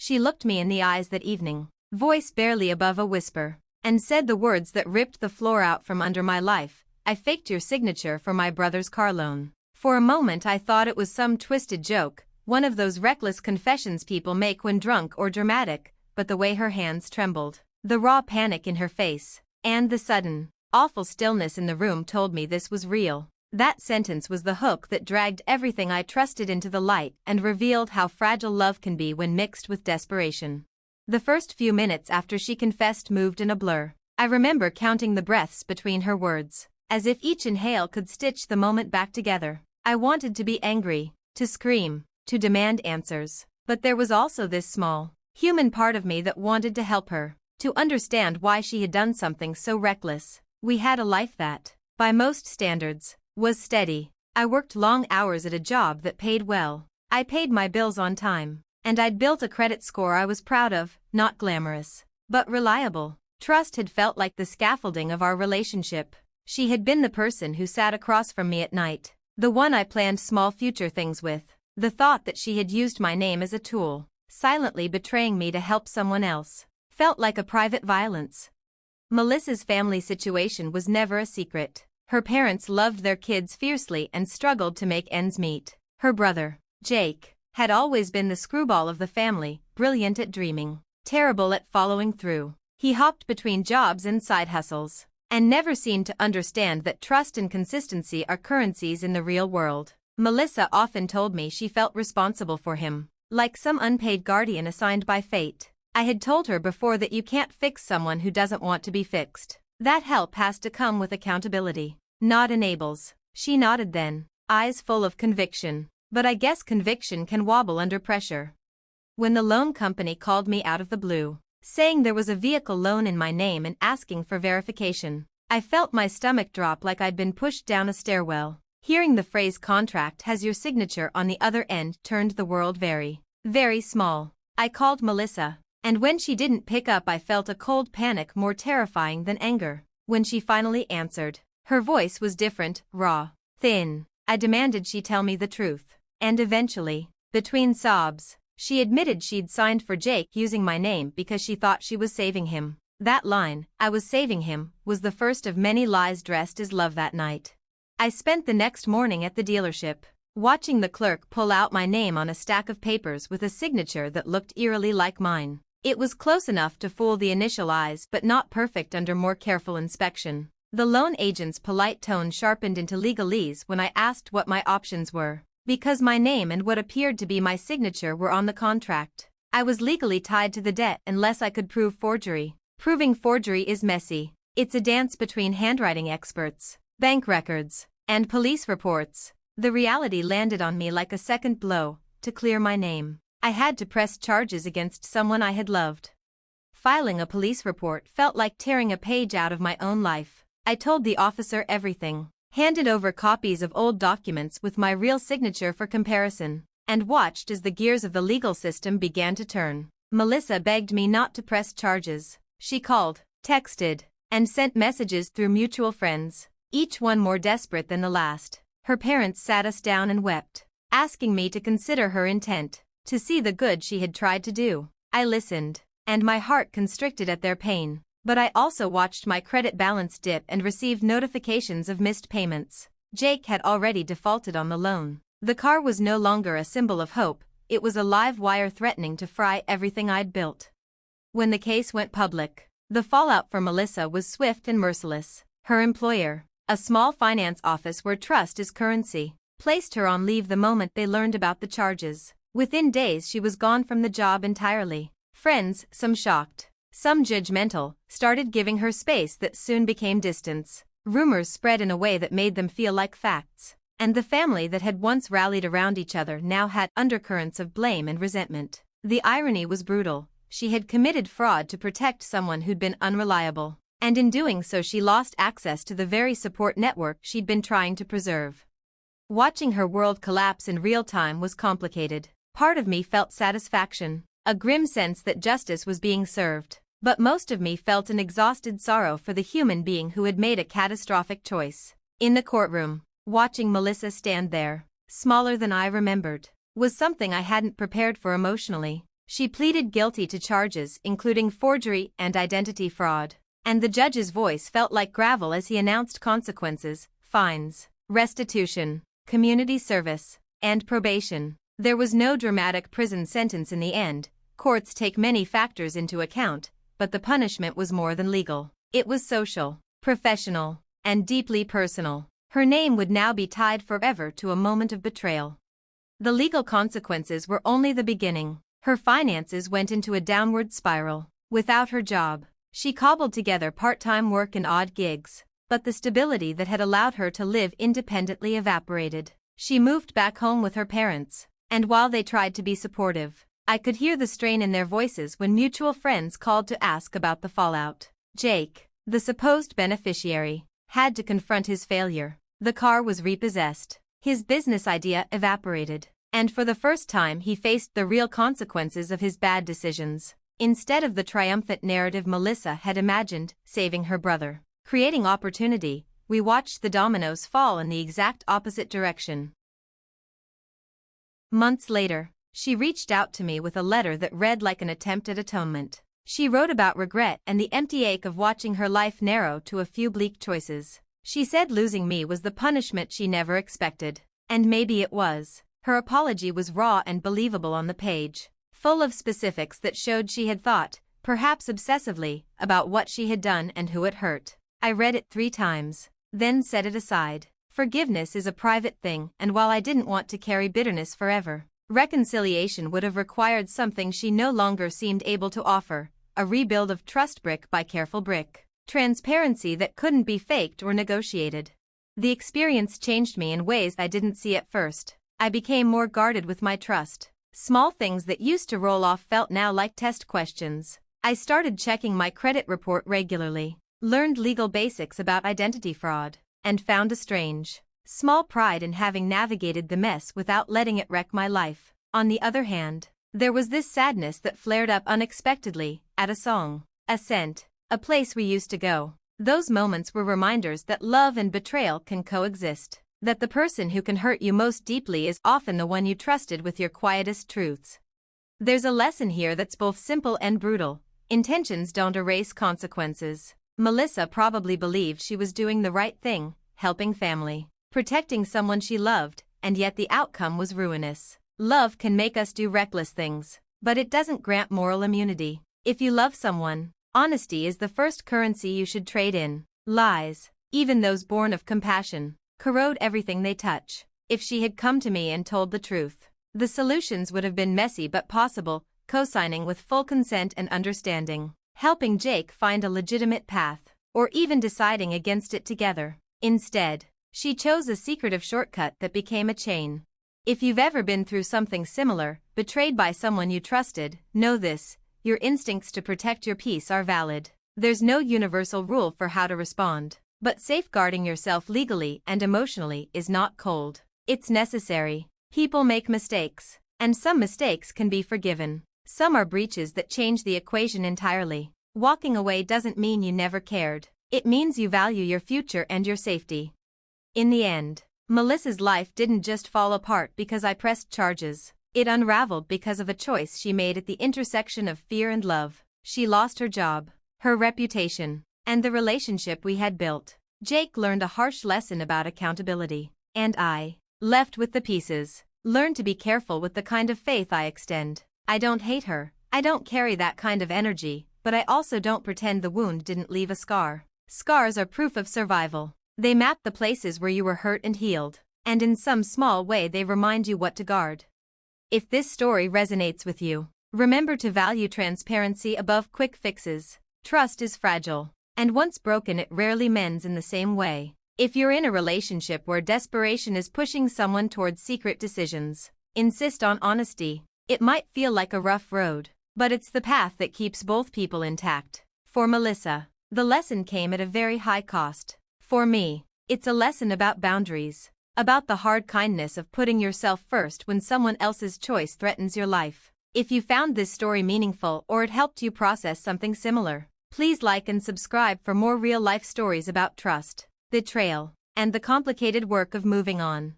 She looked me in the eyes that evening, voice barely above a whisper, and said the words that ripped the floor out from under my life. I faked your signature for my brother's car loan. For a moment I thought it was some twisted joke, one of those reckless confessions people make when drunk or dramatic, but the way her hands trembled, the raw panic in her face, and the sudden, awful stillness in the room told me this was real. That sentence was the hook that dragged everything I trusted into the light and revealed how fragile love can be when mixed with desperation. The first few minutes after she confessed moved in a blur. I remember counting the breaths between her words, as if each inhale could stitch the moment back together. I wanted to be angry, to scream, to demand answers, but there was also this small, human part of me that wanted to help her, to understand why she had done something so reckless. We had a life that, by most standards, was steady. I worked long hours at a job that paid well. I paid my bills on time, and I'd built a credit score I was proud of, not glamorous, but reliable. Trust had felt like the scaffolding of our relationship. She had been the person who sat across from me at night, the one I planned small future things with. The thought that she had used my name as a tool, silently betraying me to help someone else, felt like a private violence. Melissa's family situation was never a secret. Her parents loved their kids fiercely and struggled to make ends meet. Her brother, Jake, had always been the screwball of the family, brilliant at dreaming, terrible at following through. He hopped between jobs and side hustles, and never seemed to understand that trust and consistency are currencies in the real world. Melissa often told me she felt responsible for him, like some unpaid guardian assigned by fate. I had told her before that you can't fix someone who doesn't want to be fixed. That help has to come with accountability, not enables. She nodded then, eyes full of conviction. But I guess conviction can wobble under pressure. When the loan company called me out of the blue, saying there was a vehicle loan in my name and asking for verification, I felt my stomach drop like I'd been pushed down a stairwell. Hearing the phrase "contract has your signature" on the other end turned the world very, very small. I called Melissa, and when she didn't pick up I felt a cold panic more terrifying than anger. When she finally answered, her voice was different, raw, thin. I demanded she tell me the truth. And eventually, between sobs, she admitted she'd signed for Jake using my name because she thought she was saving him. That line, "I was saving him," was the first of many lies dressed as love that night. I spent the next morning at the dealership, watching the clerk pull out my name on a stack of papers with a signature that looked eerily like mine. It was close enough to fool the initial eyes but not perfect under more careful inspection. The loan agent's polite tone sharpened into legalese when I asked what my options were, because my name and what appeared to be my signature were on the contract. I was legally tied to the debt unless I could prove forgery. Proving forgery is messy. It's a dance between handwriting experts, bank records, and police reports. The reality landed on me like a second blow. To clear my name, I had to press charges against someone I had loved. Filing a police report felt like tearing a page out of my own life. I told the officer everything, handed over copies of old documents with my real signature for comparison, and watched as the gears of the legal system began to turn. Melissa begged me not to press charges. She called, texted, and sent messages through mutual friends, each one more desperate than the last. Her parents sat us down and wept, asking me to consider her intent, to see the good she had tried to do. I listened, and my heart constricted at their pain. But I also watched my credit balance dip and received notifications of missed payments. Jake had already defaulted on the loan. The car was no longer a symbol of hope, it was a live wire threatening to fry everything I'd built. When the case went public, the fallout for Melissa was swift and merciless. Her employer, a small finance office where trust is currency, placed her on leave the moment they learned about the charges. Within days she was gone from the job entirely. Friends, some shocked, some judgmental, started giving her space that soon became distance. Rumors spread in a way that made them feel like facts. And the family that had once rallied around each other now had undercurrents of blame and resentment. The irony was brutal. She had committed fraud to protect someone who'd been unreliable. And in doing so she lost access to the very support network she'd been trying to preserve. Watching her world collapse in real time was complicated. Part of me felt satisfaction, a grim sense that justice was being served. But most of me felt an exhausted sorrow for the human being who had made a catastrophic choice. In the courtroom, watching Melissa stand there, smaller than I remembered, was something I hadn't prepared for emotionally. She pleaded guilty to charges including forgery and identity fraud. And the judge's voice felt like gravel as he announced consequences: fines, restitution, community service, and probation. There was no dramatic prison sentence in the end. Courts take many factors into account, but the punishment was more than legal. It was social, professional, and deeply personal. Her name would now be tied forever to a moment of betrayal. The legal consequences were only the beginning. Her finances went into a downward spiral. Without her job, she cobbled together part-time work and odd gigs, but the stability that had allowed her to live independently evaporated. She moved back home with her parents, and while they tried to be supportive, I could hear the strain in their voices when mutual friends called to ask about the fallout. Jake, the supposed beneficiary, had to confront his failure. The car was repossessed. His business idea evaporated. And for the first time he faced the real consequences of his bad decisions. Instead of the triumphant narrative Melissa had imagined, saving her brother, creating opportunity, we watched the dominoes fall in the exact opposite direction. Months later, she reached out to me with a letter that read like an attempt at atonement. She wrote about regret and the empty ache of watching her life narrow to a few bleak choices. She said losing me was the punishment she never expected. And maybe it was. Her apology was raw and believable on the page, full of specifics that showed she had thought, perhaps obsessively, about what she had done and who it hurt. I read it 3 times, then set it aside. Forgiveness is a private thing, and while I didn't want to carry bitterness forever, reconciliation would have required something she no longer seemed able to offer: a rebuild of trust brick by careful brick. Transparency that couldn't be faked or negotiated. The experience changed me in ways I didn't see at first. I became more guarded with my trust. Small things that used to roll off felt now like test questions. I started checking my credit report regularly, learned legal basics about identity fraud, and found a strange, small pride in having navigated the mess without letting it wreck my life. On the other hand, there was this sadness that flared up unexpectedly, at a song, a scent, a place we used to go. Those moments were reminders that love and betrayal can coexist, that the person who can hurt you most deeply is often the one you trusted with your quietest truths. There's a lesson here that's both simple and brutal. Intentions don't erase consequences. Melissa probably believed she was doing the right thing, helping family, protecting someone she loved, and yet the outcome was ruinous. Love can make us do reckless things, but it doesn't grant moral immunity. If you love someone, honesty is the first currency you should trade in. Lies, even those born of compassion, corrode everything they touch. If she had come to me and told the truth, the solutions would have been messy but possible, co-signing with full consent and understanding, helping Jake find a legitimate path, or even deciding against it together. Instead, she chose a secretive shortcut that became a chain. If you've ever been through something similar, betrayed by someone you trusted, know this: your instincts to protect your peace are valid. There's no universal rule for how to respond, but safeguarding yourself legally and emotionally is not cold. It's necessary. People make mistakes, and some mistakes can be forgiven. Some are breaches that change the equation entirely. Walking away doesn't mean you never cared. It means you value your future and your safety. In the end, Melissa's life didn't just fall apart because I pressed charges. It unraveled because of a choice she made at the intersection of fear and love. She lost her job, her reputation, and the relationship we had built. Jake learned a harsh lesson about accountability, and I, left with the pieces, learned to be careful with the kind of faith I extend. I don't hate her, I don't carry that kind of energy, but I also don't pretend the wound didn't leave a scar. Scars are proof of survival. They map the places where you were hurt and healed, and in some small way they remind you what to guard. If this story resonates with you, remember to value transparency above quick fixes. Trust is fragile, and once broken it rarely mends in the same way. If you're in a relationship where desperation is pushing someone towards secret decisions, insist on honesty. It might feel like a rough road, but it's the path that keeps both people intact. For Melissa, the lesson came at a very high cost. For me, it's a lesson about boundaries, about the hard kindness of putting yourself first when someone else's choice threatens your life. If you found this story meaningful or it helped you process something similar, please like and subscribe for more real-life stories about trust, betrayal, and the complicated work of moving on.